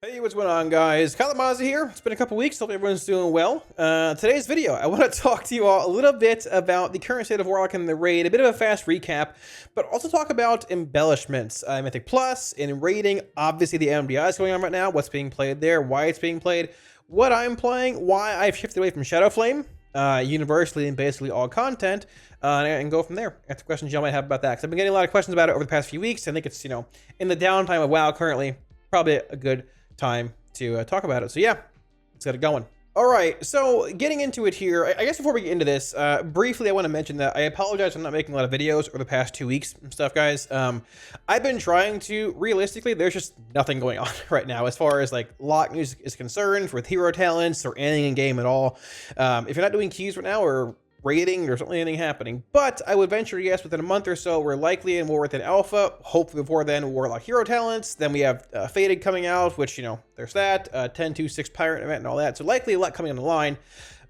Hey, what's going on, guys? Kalamazi here. It's been a couple weeks. Hope everyone's doing well. Today's video, I want to talk to you all a little bit about the current state of Warlock in the raid, a bit of a fast recap, but also talk about embellishments, Mythic Plus, in raiding. Obviously, the MDI is going on right now. What's being played there? Why it's being played? What I'm playing? Why I've shifted away from Shadow Flame, universally in basically all content, and go from there. Answer questions y'all might have about that, because I've been getting a lot of questions about it over the past few weeks. I think it's in the downtime of WoW currently, probably a good time to talk about it. So yeah, let's get it going. All right, so getting into it here, I guess before we get into this, briefly I want to mention that I apologize for not making a lot of videos over the past 2 weeks and stuff, guys. I've been trying to, realistically, there's just nothing going on right now as far as like lock news is concerned with hero talents or anything in game at all. If you're not doing keys right now or raiding, there's not anything happening, but I would venture to guess within a month or so we're likely in war within alpha. Hopefully before then Warlock hero talents. Then we have Faded coming out, which there's that 10.2 pirate event and all that, so likely a lot coming on the line.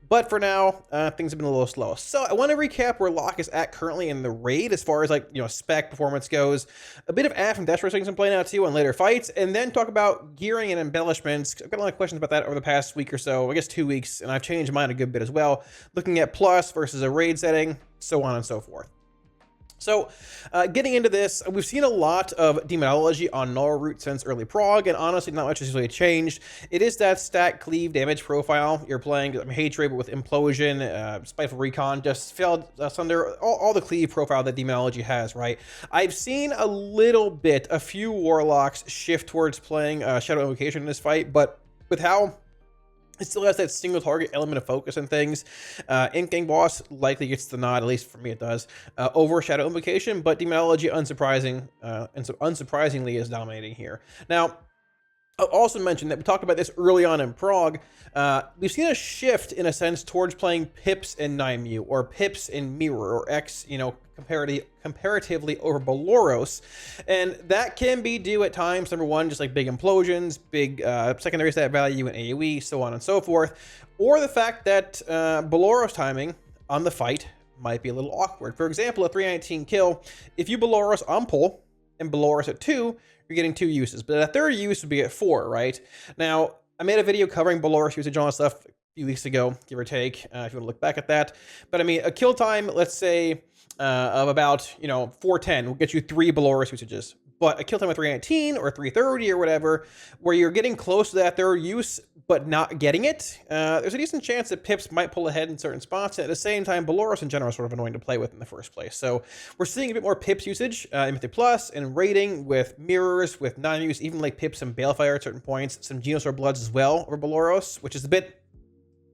But for now, things have been a little slow. So I want to recap where Locke is at currently in the raid as far as spec performance goes. A bit of AF and Destro seeing some play now too on later fights, and then talk about gearing and embellishments. I've got a lot of questions about that over the past week or so, I guess 2 weeks, and I've changed mine a good bit as well. Looking at plus versus a raid setting, so on and so forth. So, getting into this, we've seen a lot of demonology on null root since early prog, and honestly, not much has really changed. It is that stack cleave damage profile. You're playing Hatred, but with Implosion, Spiteful Recon, just failed under all the cleave profile that demonology has, right? I've seen a little bit, a few Warlocks shift towards playing Shadow Invocation in this fight, but with how it still has that single target element of focus and things. Ink Gang Boss likely gets the nod, at least for me it does, over Shadow Invocation, but Demonology unsurprisingly is dominating here. Now, I'll also mention that we talked about this early on in prog. We've seen a shift, in a sense, towards playing Pips in Naimu, or Pips in Mirror, or X, comparatively over Baloros. And that can be due at times, number one, just like big implosions, big secondary stat value and AoE, so on and so forth. Or the fact that Baloros timing on the fight might be a little awkward. For example, a 319 kill, if you Baloros on pull and Baloros at 2, you're getting 2 uses, but a third use would be at 4, right? Now, I made a video covering Baloros usage on stuff a few weeks ago, give or take, if you want to look back at that. But I mean, a kill time, let's say, of about 410 will get you 3 Baloros usages. But a kill time of 319 or 330 or whatever, where you're getting close to that third use but not getting it, there's a decent chance that Pips might pull ahead in certain spots. And at the same time, Baloros in general is sort of annoying to play with in the first place. So we're seeing a bit more Pips usage in Mythic Plus and raiding with mirrors, with non-use, even like Pips and Balefire at certain points. Some Genosaur Bloods as well over Baloros, which is a bit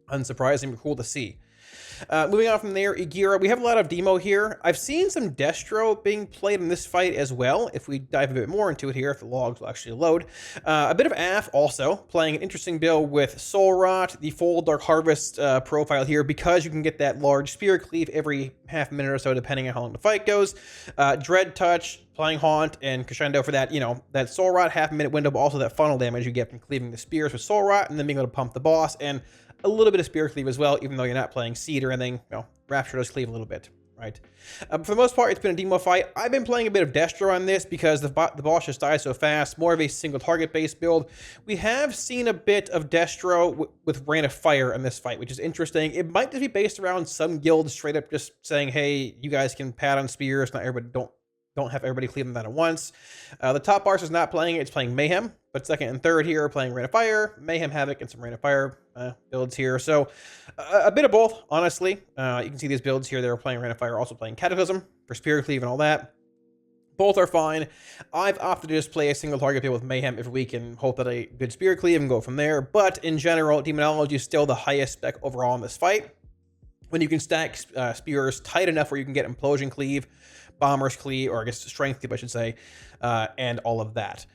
unsurprising but cool to see. Moving on from there, Igira, we have a lot of demo here. I've seen some Destro being played in this fight as well, if we dive a bit more into it here, if the logs will actually load. A bit of AF also, playing an interesting build with Soul Rot, the full Dark Harvest profile here, because you can get that large Spear Cleave every half minute or so, depending on how long the fight goes. Dread Touch, playing Haunt, and Crescendo for that, that Soul Rot half-minute window, but also that funnel damage you get from cleaving the spears with Soul Rot, and then being able to pump the boss, and a little bit of Spear Cleave as well, even though you're not playing Seed or anything. Rapture does cleave a little bit, right? For the most part, it's been a demo fight. I've been playing a bit of Destro on this because the boss just dies so fast, more of a single target based build. We have seen a bit of Destro with Rain of Fire in this fight, which is interesting. It might just be based around some guilds straight up just saying, hey, you guys can pad on spears, not everybody, don't have everybody cleave them that at once. The top bars is not playing it, it's playing Mayhem, but second and third here are playing Rain of Fire, Mayhem Havoc, and some Rain of Fire builds here. So a bit of both, honestly. You can see these builds here, they're playing Rain of Fire, also playing Cataclysm for Spear Cleave and all that. Both are fine. I've opted to just play a single target build with Mayhem every week and hope that a good Spear Cleave and go from there. But in general, Demonology is still the highest spec overall in this fight. When you can stack spears tight enough where you can get Implosion Cleave, Bomber's Cleave, or I guess Strength Cleave, I should say, and all of that.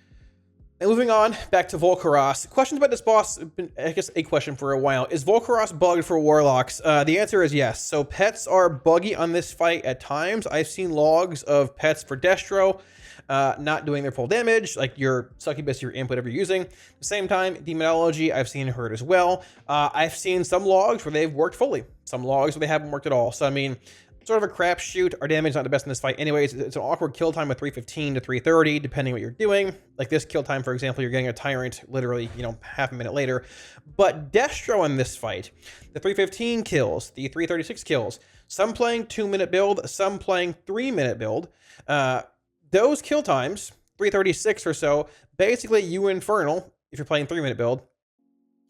And moving on, back to Volcaros. Questions about this boss have been, I guess, a question for a while. Is Volcaros bugged for Warlocks? The answer is yes. So pets are buggy on this fight at times. I've seen logs of pets for Destro not doing their full damage, like your succubus, your imp, whatever you're using. At the same time, Demonology, I've seen hurt as well. I've seen some logs where they've worked fully, some logs where they haven't worked at all. So, I mean, sort of a crapshoot. Our damage is not the best in this fight anyways. It's an awkward kill time of 315 to 330, depending what you're doing. Like this kill time, for example, you're getting a Tyrant literally, half a minute later. But Destro in this fight, the 315 kills, the 336 kills, some playing 2-minute build, some playing 3-minute build. Those kill times, 336 or so, basically you Infernal, if you're playing 3-minute build,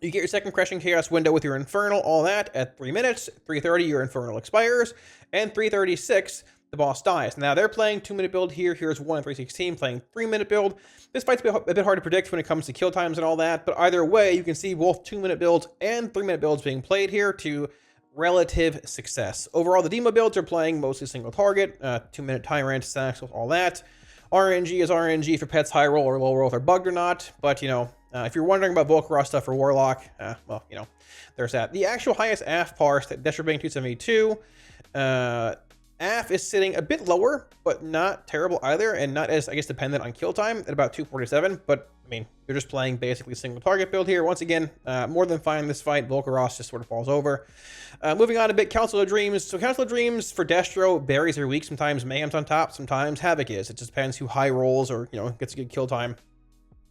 you get your second Crushing Chaos window with your Infernal, all that, at 3 minutes. 330, your Infernal expires. And 336, the boss dies. Now, they're playing 2-minute build here. Here's 1 and 316 playing 3-minute build. This fight's a bit hard to predict when it comes to kill times and all that. But either way, you can see both 2-minute builds and 3-minute builds being played here to relative success. Overall, the Demo builds are playing mostly single target, 2-minute Tyrant, Saxels, all that. RNG is RNG for pets high roll or low roll if they're bugged or not. But, if you're wondering about Warcraft stuff for Warlock, well, there's that. The actual highest AF parse, that Destro being 272, AF is sitting a bit lower, but not terrible either, and not as, I guess, dependent on kill time at about 247. But, I mean, you're just playing basically single target build here. Once again, more than fine in this fight. Volcaros just sort of falls over. Moving on a bit, Council of Dreams. So Council of Dreams for Destro varies every week. Sometimes Mayhem's on top, sometimes Havoc is. It just depends who high rolls or, gets a good kill time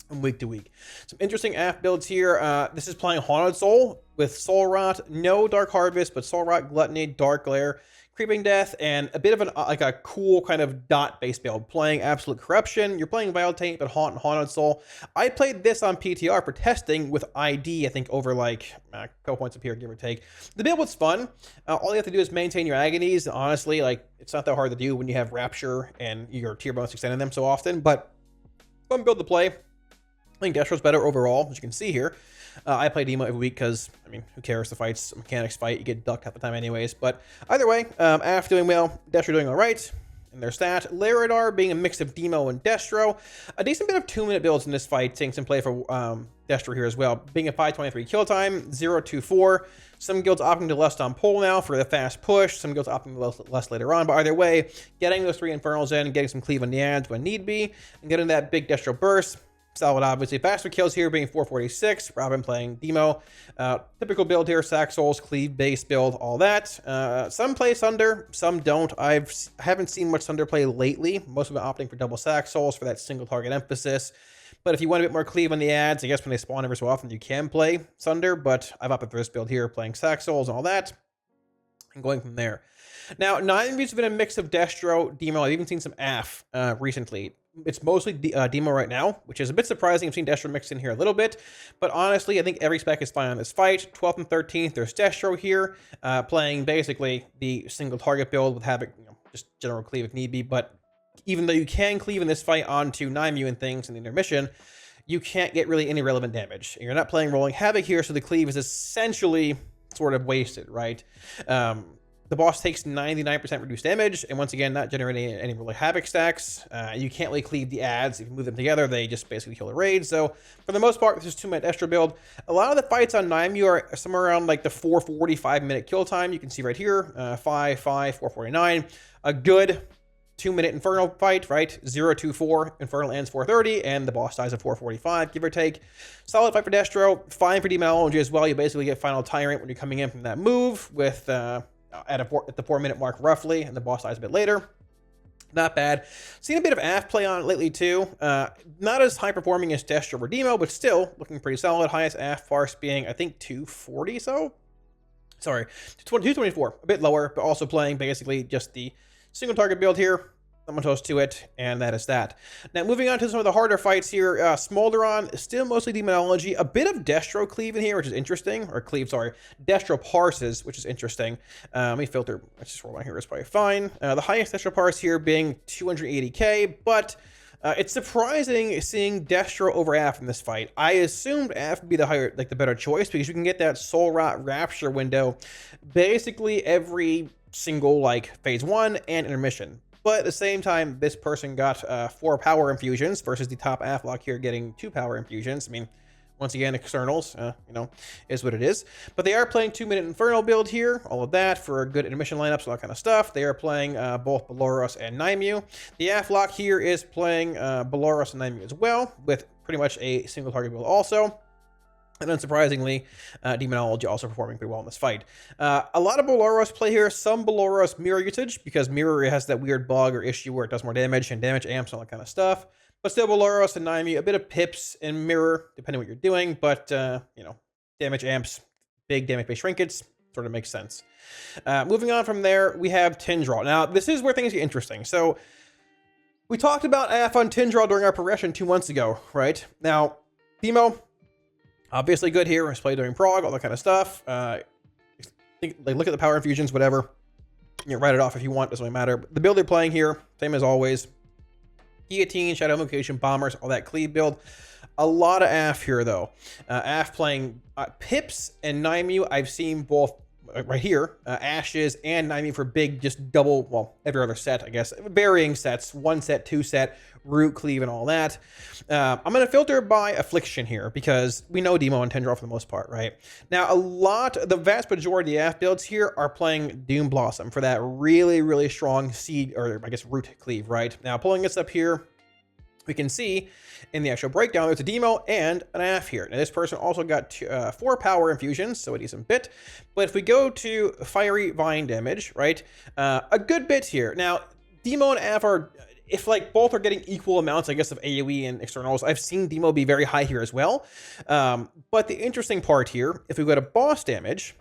from week to week. Some interesting AF builds here. This is playing Haunted Soul with Soul Rot, no Dark Harvest, but Soul Rot, Gluttony, Dark Glare, Creeping Death, and a bit of a cool kind of dot-based build. Playing Absolute Corruption. You're playing Vile Taint, but Haunt and Haunted Soul. I played this on PTR for testing with ID, I think, over like a couple points up here, give or take. The build was fun. All you have to do is maintain your agonies. Honestly, like, it's not that hard to do when you have Rapture and your tier bonus extending them so often, but fun build to play. I think Destro's better overall, as you can see here. I play Demo every week because, I mean, who cares? The fight's a mechanics fight. You get ducked half the time anyways. But either way, AF doing well, Destro doing all right. And their stat. Laradar being a mix of Demo and Destro. A decent bit of 2-minute builds in this fight, seeing some play for Destro here as well. Being a 523 kill time, 024. Some guilds opting to Lust on Pole now for the fast push. Some guilds opting to Lust later on. But either way, getting those 3 Infernals in, getting some cleave on the ads when need be, and getting that big Destro burst. Solid, obviously. Faster kills here being 446. Robin playing Demo. Typical build here. Sack Souls, Cleave, base build, all that. Some play Sunder, some don't. I haven't seen much Sunder play lately. Most of them opting for double Sack Souls for that single target emphasis. But if you want a bit more Cleave on the ads, I guess when they spawn every so often, you can play Sunder. But I've opted for this build here, playing Sack Souls and all that. And going from there. Now, 9 views have been a mix of Destro, Demo. I've even seen some AF recently. It's mostly Demo right now, which is a bit surprising. I've seen Destro mixed in here a little bit, but honestly, I think every spec is fine on this fight. 12th and 13th, there's Destro here, playing basically the single target build with Havoc, just general cleave if need be, but even though you can cleave in this fight onto 9 and things in the intermission, you can't get really any relevant damage. You're not playing Rolling Havoc here, so the cleave is essentially sort of wasted, right? The boss takes 99% reduced damage, and once again, not generating any really Havoc stacks. You can't really cleave the ads. If you move them together, they just basically kill the raid. So, for the most part, this is 2-minute Destro build. A lot of the fights on 9 are somewhere around like the 445-minute kill time. You can see right here, 449. A good 2-minute Infernal fight, right? 024, Infernal ends 430, and the boss dies at 445, give or take. Solid fight for Destro. Fine for Demonology as well. You basically get Final Tyrant when you're coming in from that move with... at the 4-minute mark roughly, and the boss dies a bit later. Not bad. Seen a bit of AF play on it lately too. Not as high performing as Destro or Demo, but still looking pretty solid. Highest AF farce being, I think, 240 so? Sorry, 224. A bit lower, but also playing basically just the single target build here. Someone toast to it, and that is that. Now, moving on to some of the harder fights here. Smolderon, still mostly Demonology. A bit of Destro cleave in here, which is interesting. Or cleave, sorry. Destro parses, which is interesting. Let me filter. Let's just roll on here. It's probably fine. The highest Destro parse here being 280k, but it's surprising seeing Destro over AF in this fight. I assumed AF would be the better choice, because you can get that Soul Rot Rapture window basically every single, phase 1 and intermission. But at the same time, this person got 4 power infusions versus the top Warlock here getting 2 power infusions. I mean, once again, externals, is what it is. But they are playing 2-minute Infernal build here, all of that for good intermission lineups, all that kind of stuff. They are playing both Beloros and Naimu. The Warlock here is playing Beloros and Naimu as well, with pretty much a single target build also. And unsurprisingly, Demonology also performing pretty well in this fight. A lot of Boloros play here, some Boloros mirror usage, because mirror has that weird bug or issue where it does more damage and damage amps and all that kind of stuff. But still, Boloros and Naimi, a bit of pips and mirror, depending on what you're doing. But, you know, damage amps, big damage-based trinkets, sort of makes sense. Moving on from there, we have Tindraw. Now, this is where things get interesting. So, we talked about AF on Tindraw during our progression 2 months ago, right? Now, Demo, obviously good here. Let's play during prog, all that kind of stuff. Like, look at the power infusions, whatever. You know, write it off if you want, doesn't really matter. But the build they're playing here, same as always. Guillotine, Shadow Invocation, Bombers, all that cleave build. A lot of AF here, though. AF playing Pips and Naimu. I've seen both right here, Ashes and Naimu for big, just double, well, every other set, I guess. Varying sets, 1 set, 2 set, root, cleave, and all that. I'm going to filter by affliction here because we know Demo and Tindraw for the most part, right? Now, the vast majority of AF builds here are playing Doom Blossom for that really, really strong seed, or I guess root cleave, right? Now, pulling this up here, we can see in the actual breakdown, there's a Demo and an AF here. Now, this person also got 4 power infusions, so a decent bit. But if we go to Fiery Vine damage, right, a good bit here. Now, Demo and AF are, if like both are getting equal amounts, I guess, of AoE and externals, I've seen Demo be very high here as well. But the interesting part here, if we go to boss damage,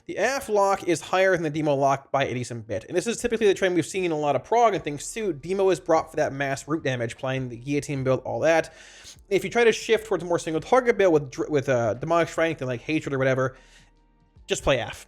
the AF lock is higher than the Demo lock by a decent bit. And this is typically the trend we've seen in a lot of prog and things too. Demo is brought for that mass root damage, playing the Guillotine build, all that. If you try to shift towards a more single target build with Demonic Strength and like Hatred or whatever, just play AF.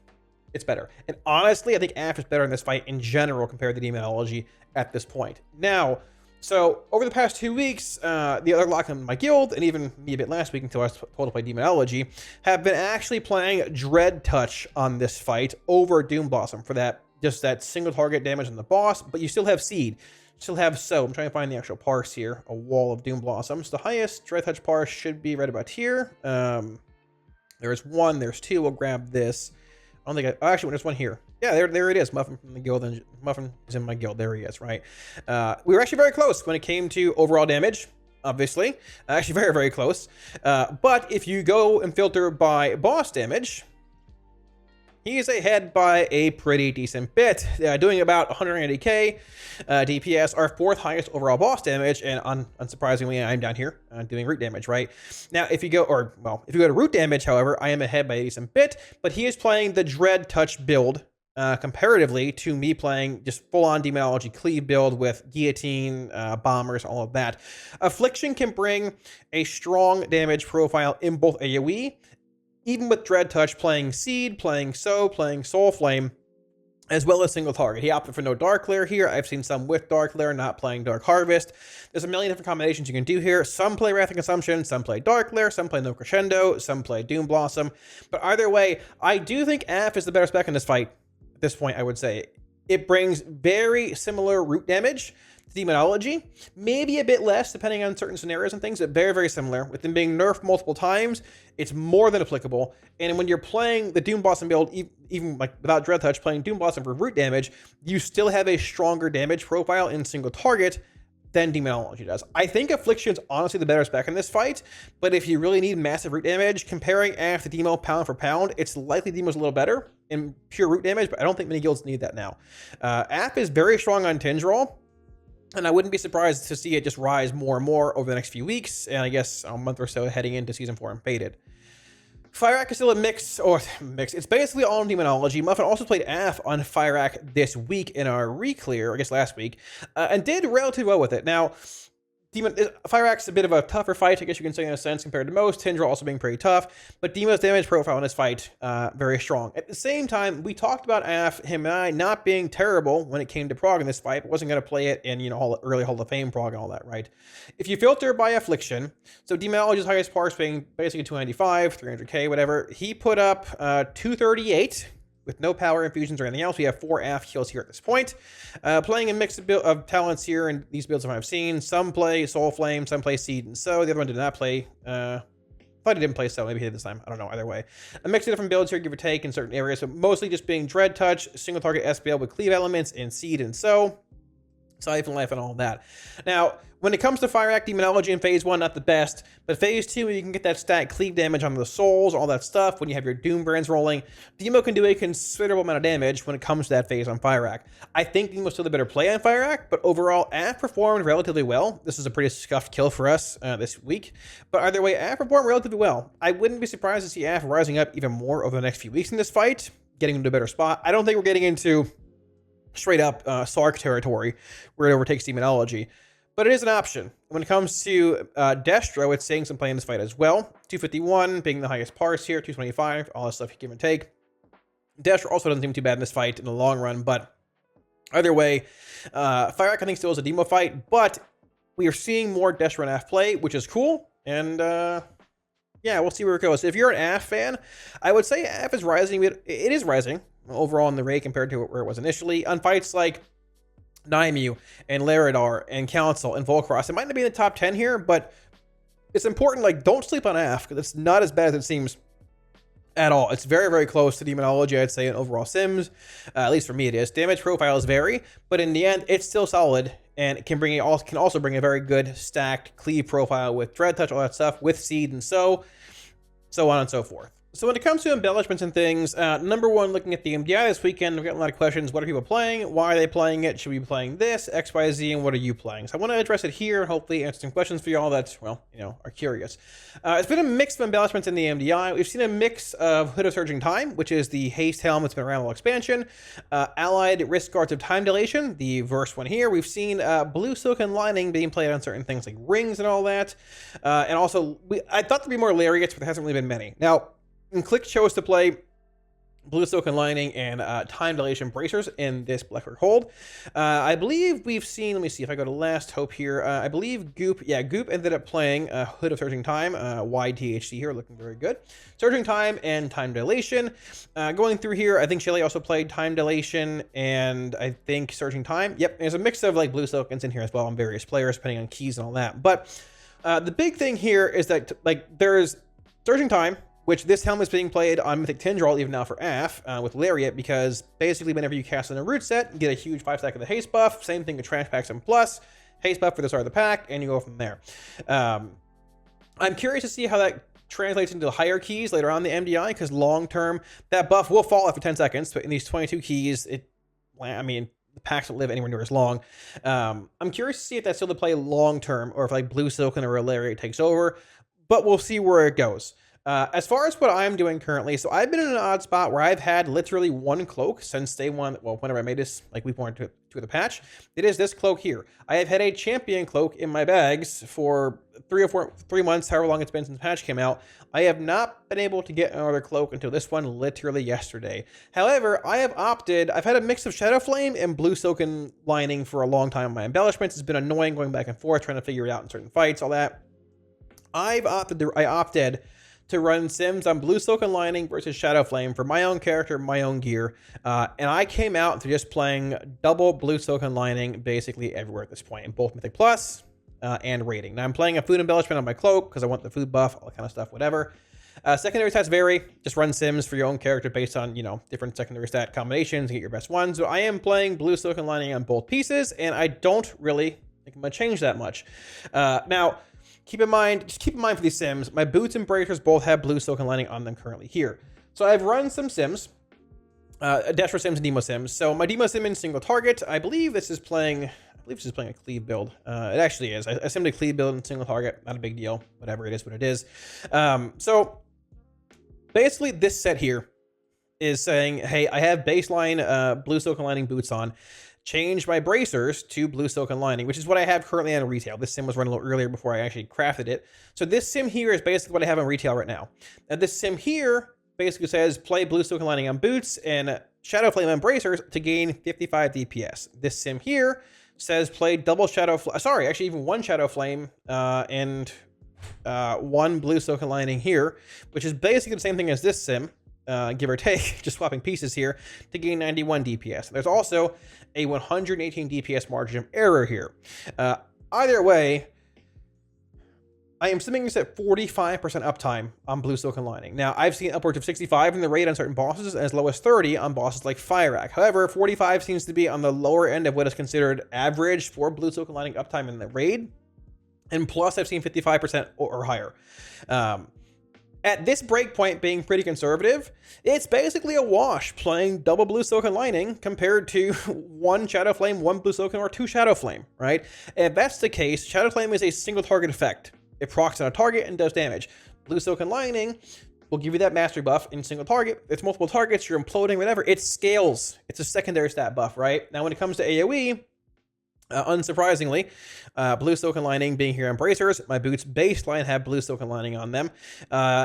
It's better. And honestly, I think AF is better in this fight in general compared to Demonology at this point. Now, so over the past 2 weeks, the other lock in my guild, and even me a bit last week until I was told to play Demonology, have been actually playing Dread Touch on this fight over Doom Blossom for that, just that single target damage on the boss, but you still have Seed. Still have So. I'm trying to find the actual parse here, a wall of Doom Blossoms. The highest Dread Touch parse should be right about here. There's 1, there's 2, we'll grab this. I don't think actually, there's 1 here. Yeah, there it is. Muffin from the guild, and Muffin is in my guild. There he is, right? We were actually very close when it came to overall damage, obviously. Actually, very, very close. But if you go and filter by boss damage, he is ahead by a pretty decent bit, doing about 180k DPS, our 4th highest overall boss damage, and unsurprisingly, I'm down here doing root damage, right? Now, if you go to root damage, however, I am ahead by a decent bit, but he is playing the Dread Touch build, comparatively to me playing just full-on Demonology cleave build with Guillotine, Bombers, all of that. Affliction can bring a strong damage profile in both AoE, even with Dread Touch playing Seed, playing So, playing Soul Flame, as well as single target. He opted for no Dark Lair here. I've seen some with Dark Lair, not playing Dark Harvest. There's a million different combinations you can do here. Some play Wrath and Consumption, some play Dark Lair, some play No Crescendo, some play Doom Blossom. But either way, I do think AF is the better spec in this fight. At this point, I would say. It brings very similar root damage to Demonology, maybe a bit less depending on certain scenarios and things, but very, very similar. With them being nerfed multiple times, it's more than applicable. And when you're playing the Doom Blossom build, even like without Dread Touch, playing Doom Blossom for root damage, you still have a stronger damage profile in single target than Demonology does. I think Affliction's honestly the better spec in this fight, but if you really need massive root damage, comparing AF to Demo pound for pound, it's likely Demo's a little better in pure root damage, but I don't think many guilds need that now. AF is very strong on Tindraw, and I wouldn't be surprised to see it just rise more and more over the next few weeks, and I guess a month or so heading into Season 4 and Faded. Fireack is still a mix. It's basically all in Demonology. Muffin also played AF on Fireack this week in our re-clear, I guess last week, and did relatively well with it. Now, Fireack's a bit of a tougher fight, I guess you can say in a sense, compared to most. Tindraw also being pretty tough, but Demo's damage profile in this fight, very strong. At the same time, we talked about AF, him and I, not being terrible when it came to prog in this fight, but wasn't going to play it in, early Hall of Fame prog and all that, right? If you filter by affliction, so Demonology's highest parse being basically 295, 300k, whatever, he put up 238, with no power infusions or anything else. We have 4 AF kills here at this point. Playing a mix of talents here, and these builds I've seen. Some play Soul Flame, some play Seed and So. The other one did not play. I thought he didn't play So. Maybe he did this time. I don't know. Either way. A mix of different builds here, give or take, in certain areas, but mostly just being Dread Touch, single target SBL with Cleave elements, and Seed and So. Siphon Life and all that. Now, when it comes to Fire Act Demonology in Phase 1, not the best, but Phase 2, you can get that stat cleave damage on the souls, all that stuff. When you have your Doom Brands rolling, Demo can do a considerable amount of damage when it comes to that phase on Fire Act. I think Demo's still the better play on Fire Act, but overall, AF performed relatively well. This is a pretty scuffed kill for us this week, but either way, AF performed relatively well. I wouldn't be surprised to see AF rising up even more over the next few weeks in this fight, getting into a better spot. I don't think we're getting into straight up Sark territory where it overtakes Demonology, but it is an option. When it comes to Destro, it's saying some play in this fight as well. 251 being the highest parse here, 225, all that stuff you give and take. Destro also doesn't seem too bad in this fight in the long run, but either way, Fire Act I think still is a Demo fight, but we are seeing more Destro and AF play, which is cool, and yeah, we'll see where it goes. If you're an AF fan, I would say AF is rising. It is rising overall in the rate compared to where it was initially. On fights like Naimu and Laridar and Council and Volcross, it might not be in the top 10 here, but it's important, like, don't sleep on AF, because it's not as bad as it seems at all. It's very, very close to Demonology, I'd say, in overall sims. At least for me it is. Damage profiles vary, but in the end, it's still solid, and it can also bring a very good stacked cleave profile with Dread Touch, all that stuff, with Seed and so on and so forth. So when it comes to embellishments and things, number one, looking at the MDI this weekend, we've got a lot of questions. What are people playing? Why are they playing it? Should we be playing this? X, Y, Z, and what are you playing? So I want to address it here and hopefully answer some questions for y'all that, well, you know, are curious. It's been a mix of embellishments in the MDI. We've seen a mix of Hood of Surging Time, which is the haste helm that's been around all expansion. Allied Wrist Guards of Time Dilation, the verse one here. We've seen Blue Silken Lining being played on certain things like rings and all that. And also, I thought there'd be more Lariats, but there hasn't really been many. Now, and Click chose to play Blue Silken Lining and Time Dilation Bracers in this Blackbird Hold. I believe we've seen, let me see if I go to Last Hope here. I believe Goop ended up playing Hood of Surging Time, YTHC here, looking very good. Surging Time and Time Dilation. Going through here, I think Shelly also played Time Dilation and I think Surging Time. Yep, there's a mix of like Blue Silkens in here as well on various players, depending on keys and all that. But the big thing here is that like there's Surging Time, which this helm is being played on Mythic Tindral even now for AF with Lariat, because basically whenever you cast in a root set, you get a huge 5-stack of the haste buff. Same thing with Trash Packs and Plus. Haste buff for the start of the pack, and you go from there. I'm curious to see how that translates into higher keys later on in the MDI, because long term, that buff will fall after 10 seconds, but in these 22 keys, the packs don't live anywhere near as long. I'm curious to see if that's still the play long term, or if like Blue Silken or a Lariat takes over, but we'll see where it goes. As far as what I'm doing currently, so I've been in an odd spot where I've had literally one cloak since day one. Well, whenever I made this, like week 1 to the patch, it is this cloak here. I have had a champion cloak in my bags for 3 months, however long it's been since the patch came out. I have not been able to get another cloak until this one literally yesterday. However, I've had a mix of Shadow Flame and Blue Silken Lining for a long time on my embellishments. It's been annoying going back and forth, trying to figure it out in certain fights, all that. I opted to run sims on Blue Silken Lining versus Shadow Flame for my own character, my own gear, and I came out to just playing double Blue Silken Lining basically everywhere at this point, in both Mythic Plus and Rating. Now I'm playing a food embellishment on my cloak because I want the food buff, all that kind of stuff, whatever. Secondary stats vary. Just run sims for your own character based on, you know, different secondary stat combinations to get your best ones. So I am playing Blue Silken Lining on both pieces, and I don't really think I'm going to change that much. Now, keep in mind for these sims, my boots and bracers both have Blue Silken Lining on them currently here. So I've run some sims, Destro sims and Demo sims. So my Demo sim in single target, I believe this is playing a cleave build. It actually is. I simmed a cleave build in single target, not a big deal. Whatever, it is what it is. So basically this set here is saying, hey, I have baseline Blue Silken Lining boots on. Change my bracers to Blue Silken Lining, which is what I have currently on retail. This sim was run a little earlier before I actually crafted it. So this sim here is basically what I have on retail right now. Now this sim here basically says play Blue Silken Lining on boots and Shadow Flame on bracers to gain 55 DPS. This sim here says play double Shadow Flame, sorry, actually even one Shadow Flame and one Blue Silken Lining here, which is basically the same thing as this sim. Give or take, just swapping pieces here to gain 91 DPS. There's also a 118 DPS margin of error here. Either way, I am simming this at 45% uptime on Blue Silken Lining. Now, I've seen upwards of 65 in the raid on certain bosses, and as low as 30 on bosses like Fire-Ak. However, 45 seems to be on the lower end of what is considered average for Blue Silken Lining uptime in the raid. And plus, I've seen 55% or higher. At this breakpoint being pretty conservative, it's basically a wash playing double Blue Silken Lining compared to one Shadow Flame, one Blue Silken, or two Shadow Flame, right? If that's the case, Shadow Flame is a single target effect. It procs on a target and does damage. Blue Silken Lining will give you that mastery buff in single target. It's multiple targets, you're imploding, whatever. It scales. It's a secondary stat buff, right? Now, when it comes to AoE, unsurprisingly, Blue Silken Lining being here on bracers, my boots baseline have Blue Silken Lining on them.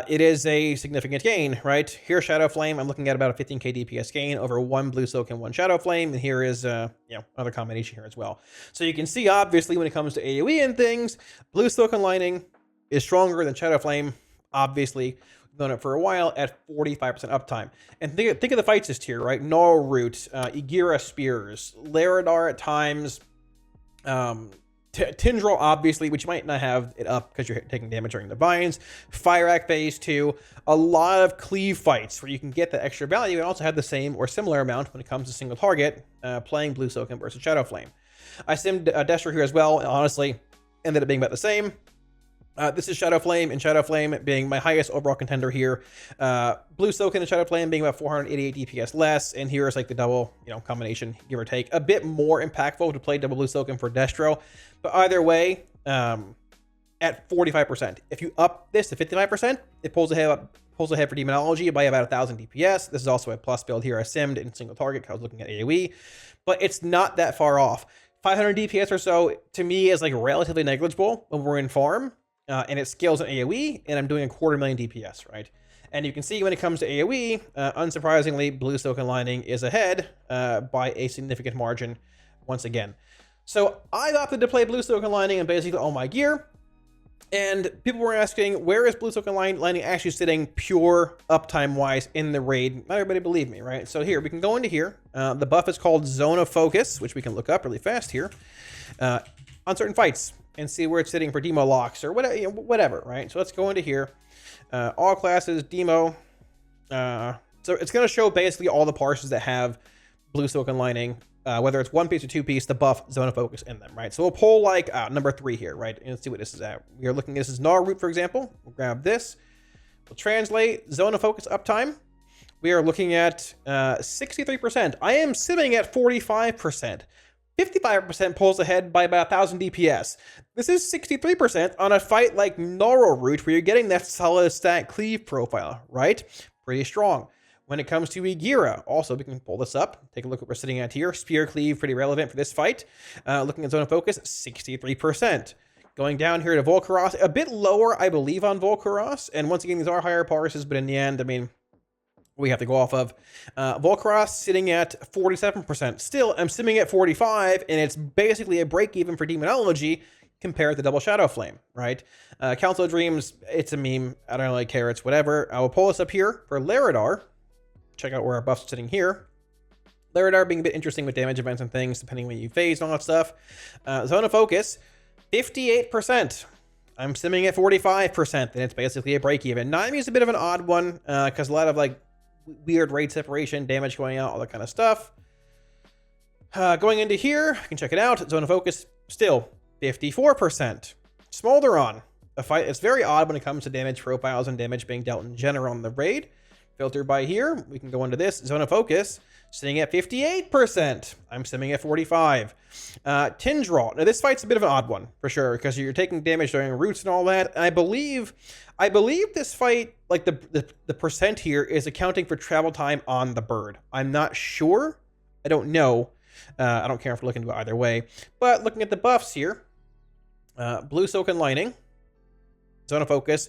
It is a significant gain, right? Here, Shadow Flame, I'm looking at about a 15k DPS gain over one Blue Silken, one Shadow Flame, and here is another combination here as well. So you can see, obviously, when it comes to AoE and things, Blue Silken Lining is stronger than Shadow Flame, obviously. Done it for a while at 45% uptime. And think of the fights this tier, right? Gnarl Root, Igira Spears, Laradar at times, Tindral, obviously, which might not have it up because you're taking damage during the vines. Fire-Ak phase 2. A lot of cleave fights where you can get the extra value and also have the same or similar amount when it comes to single target, playing Blue Silken versus Shadow Flame. I simmed Destro here as well, and honestly, ended up being about the same. This is Shadow Flame, and Shadow Flame being my highest overall contender here. Blue Silken and Shadow Flame being about 488 DPS less, and here is like the double, combination, give or take. A bit more impactful to play double Blue Silken for Destro, but either way, at 45%. If you up this to 55%, it pulls ahead for Demonology by about 1,000 DPS. This is also a plus build here. I simmed in single target because I was looking at AoE, but it's not that far off. 500 DPS or so, to me, is like relatively negligible when we're in farm. And it scales in AoE, and I'm doing 250,000 DPS, right? And you can see when it comes to AoE, unsurprisingly, Blue Silken Lining is ahead by a significant margin once again. So I opted to play Blue Silken Lining in basically all my gear, and people were asking, where is Blue Silken Lining actually sitting pure uptime-wise in the raid? Not everybody believed me, right? So here, we can go into here. The buff is called Zone of Focus, which we can look up really fast here, on certain fights, and see where it's sitting for demo locks or whatever, right? So let's go into here. All classes, demo. So it's going to show basically all the parses that have Blue Silken Lining, whether it's one piece or two piece, the buff Zone of Focus in them, right? So we'll pull like number 3 here, right? And see what this is at. We are looking, this is Gnarl Root, for example. We'll grab this. We'll translate Zone of Focus uptime. We are looking at 63%. I am sitting at 45%. 55% pulls ahead by about 1,000 DPS. This is 63% on a fight like Gnarl Root, where you're getting that solid stat cleave profile, right? Pretty strong. When it comes to Igira, also, we can pull this up. Take a look at what we're sitting at here. Spear cleave, pretty relevant for this fight. Looking at Zone of Focus, 63%. Going down here to Volcaros, a bit lower, I believe, on Volcaros. And once again, these are higher parses, but in the end, I mean, we have to go off of. Volcaros sitting at 47%. Still, I'm simming at 45, and it's basically a break even for Demonology compared to Double Shadow Flame, right? Council of Dreams, it's a meme. I don't really care. It's whatever. I will pull this up here for Laradar. Check out where our buff's sitting here. Laradar being a bit interesting with damage events and things, depending when you phase and all that stuff. Zone of Focus, 58%. I'm simming at 45%, and it's basically a break even. Naimi is a bit of an odd one, because a lot of like weird raid separation, damage going out, all that kind of stuff. Going into here, I can check it out. Zone of Focus, still 54%. Smolderon, a fight. It's very odd when it comes to damage profiles and damage being dealt in general in the raid. Filter by here, we can go into this. Zone of Focus, sitting at 58%. I'm simming at 45. Tindral. Now, this fight's a bit of an odd one, for sure, because you're taking damage during roots and all that. And I believe this fight, like the percent here, is accounting for travel time on the bird. I'm not sure. I don't know. I don't care if we're looking to it either way. But looking at the buffs here, Blue Silken Lining, Zone of Focus,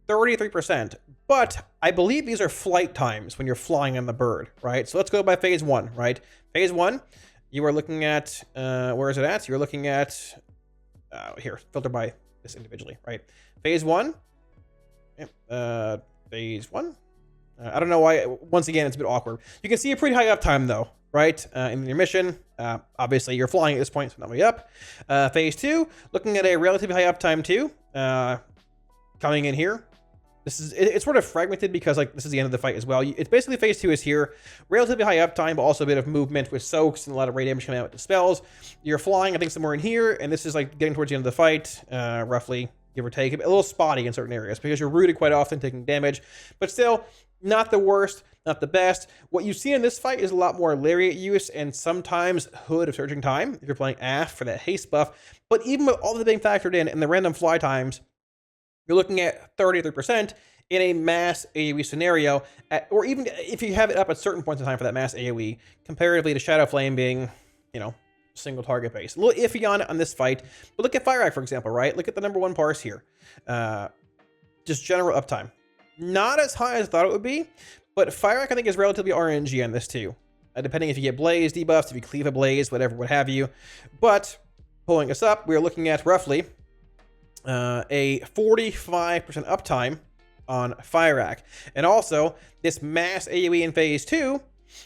33%. But I believe these are flight times when you're flying on the bird, right? So let's go by phase 1, right? Phase 1, you are looking at, where is it at? You're looking at, here, filter by this individually, right? Phase 1, phase 1. I don't know why, once again, it's a bit awkward. You can see a pretty high uptime though, right? In your mission, obviously you're flying at this point, so not way up. Phase 2, looking at a relatively high uptime too. coming in here. It's sort of fragmented because like this is the end of the fight as well. It's basically phase 2 is here, relatively high uptime, but also a bit of movement with soaks and a lot of raid damage coming out with the spells. You're flying, I think, somewhere in here, and this is like getting towards the end of the fight, roughly, give or take. A little spotty in certain areas because you're rooted quite often, taking damage, but still not the worst, not the best. What you see in this fight is a lot more lariat use and sometimes Hood of Surging Time if you're playing AF for that haste buff. But even with all of that being factored in and the random fly times, you're looking at 33% in a mass AoE scenario, or even if you have it up at certain points in time for that mass AoE, comparatively to Shadow Flame being, you know, single target base. A little iffy on this fight, but look at Fire Act, for example, right? Look at the number 1 parse here. Just general uptime. Not as high as I thought it would be, but Fire Act I think is relatively RNG on this too. Depending if you get Blaze debuffs, if you cleave a Blaze, whatever, what have you. But pulling us up, we're looking at roughly a 45% uptime on Fire Act. And also, this mass AoE in phase 2,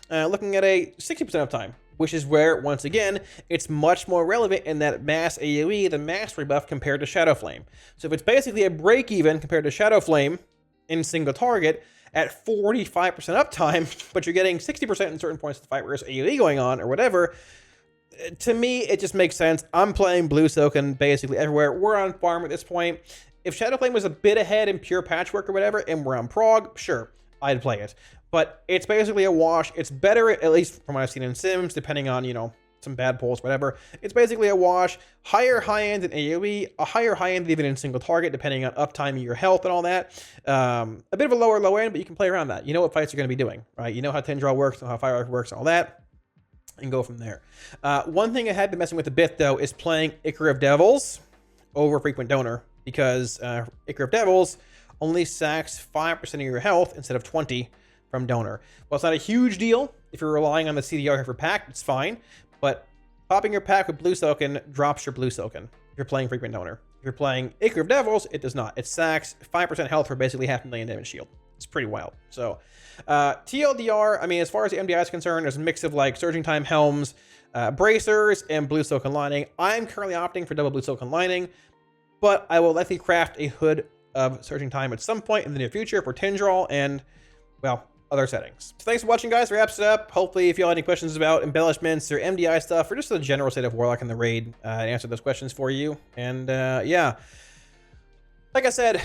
looking at a 60% uptime, which is where, once again, it's much more relevant in that mass AoE, the mastery buff, compared to Shadow Flame. So if it's basically a break-even compared to Shadow Flame in single target at 45% uptime, but you're getting 60% in certain points of the fight where there's AoE going on or whatever, to me, it just makes sense. I'm playing Blue Silken basically everywhere. We're on farm at this point. If Shadow Flame was a bit ahead in pure patchwork or whatever, and we're on prog, sure, I'd play it. But it's basically a wash. It's better, at least from what I've seen in Sims, depending on, you know, some bad pulls, whatever. It's basically a wash. Higher high end in AoE, a higher high end even in single target, depending on uptime of your health and all that. A bit of a lower low end, but you can play around that. You know what fights you're going to be doing, right? You know how Tendril works, you know how Fire Arc works, and all that. And go from there. One thing I had been messing with a bit, though, is playing Ichor of Devils over Frequent Donor, because Ichor of Devils only sacks 5% of your health instead of 20 from Donor. Well, it's not a huge deal if you're relying on the CDR for pack, it's fine, but popping your pack with Blue Silken drops your Blue Silken if you're playing Frequent Donor. If you're playing Ichor of Devils, it does not. It sacks 5% health for basically 500,000 damage shield. It's pretty wild. So TLDR, I mean, as far as the MDI is concerned, there's a mix of like Surging Time Helms, Bracers, and Blue Silken Lining. I'm currently opting for double Blue Silken Lining, but I will likely craft a Hood of Surging Time at some point in the near future for Tendril and, well, other settings. So thanks for watching, guys. Wraps it up. Hopefully, if you have any questions about embellishments or MDI stuff, or just the general state of Warlock in the raid, I answered those questions for you. And yeah. Like I said,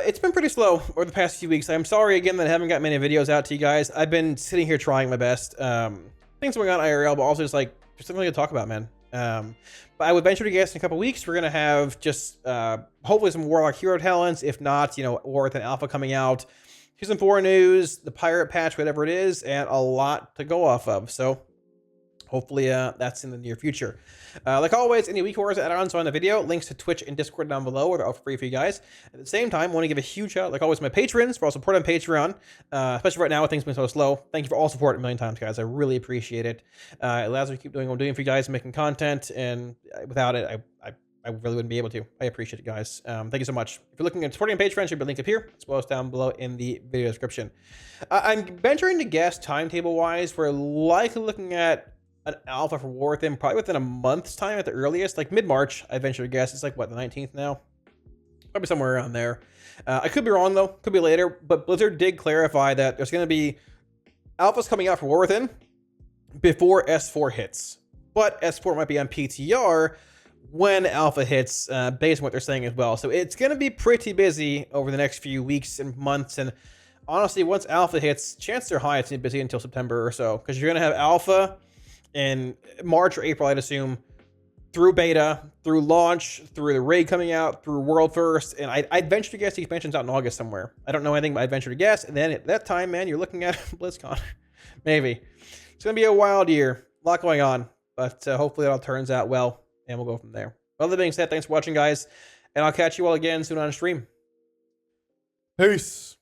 it's been pretty slow over the past few weeks. I'm sorry again that I haven't got many videos out to you guys. I've been sitting here trying my best. Things going on IRL, but also just like something to talk about, man. But I would venture to guess in a couple weeks we're gonna have just hopefully some Warlock hero talents. If not, you know, War with an Alpha coming out, Season 4 news, the pirate patch, whatever it is, and a lot to go off of. So hopefully that's in the near future. Like always, any weak horrors add-ons are on the video. Links to Twitch and Discord down below, where they're all free for you guys. At the same time, I want to give a huge shout out, like always, my patrons for all support on Patreon, especially right now with things being so slow. Thank you for all support a million times, guys. I really appreciate it. It allows me to keep doing what I'm doing for you guys, making content, and without it, I really wouldn't be able to. I appreciate it, guys. Thank you so much. If you're looking at supporting Patreon, should be linked up here, as well as down below in the video description. I'm venturing to guess timetable-wise, we're likely looking at an alpha for War Within probably within a month's time at the earliest, like mid-March. I venture to guess. It's like what, the 19th now? Probably somewhere around there. I could be wrong though, could be later, but Blizzard did clarify that there's going to be alphas coming out for War Within before S4 hits, but S4 might be on PTR when alpha hits, based on what they're saying as well. So it's going to be pretty busy over the next few weeks and months, and honestly, once alpha hits, chances are high it's going to be busy until September or so, because you're going to have alpha in March or April, I'd assume, through beta, through launch, through the raid coming out, through World First, and I'd venture to guess the expansion's out in August somewhere. I don't know anything, but I'd venture to guess, and then at that time, man, you're looking at BlizzCon. Maybe. It's going to be a wild year. A lot going on, but hopefully it all turns out well, and we'll go from there. Well, that being said, thanks for watching, guys, and I'll catch you all again soon on stream. Peace.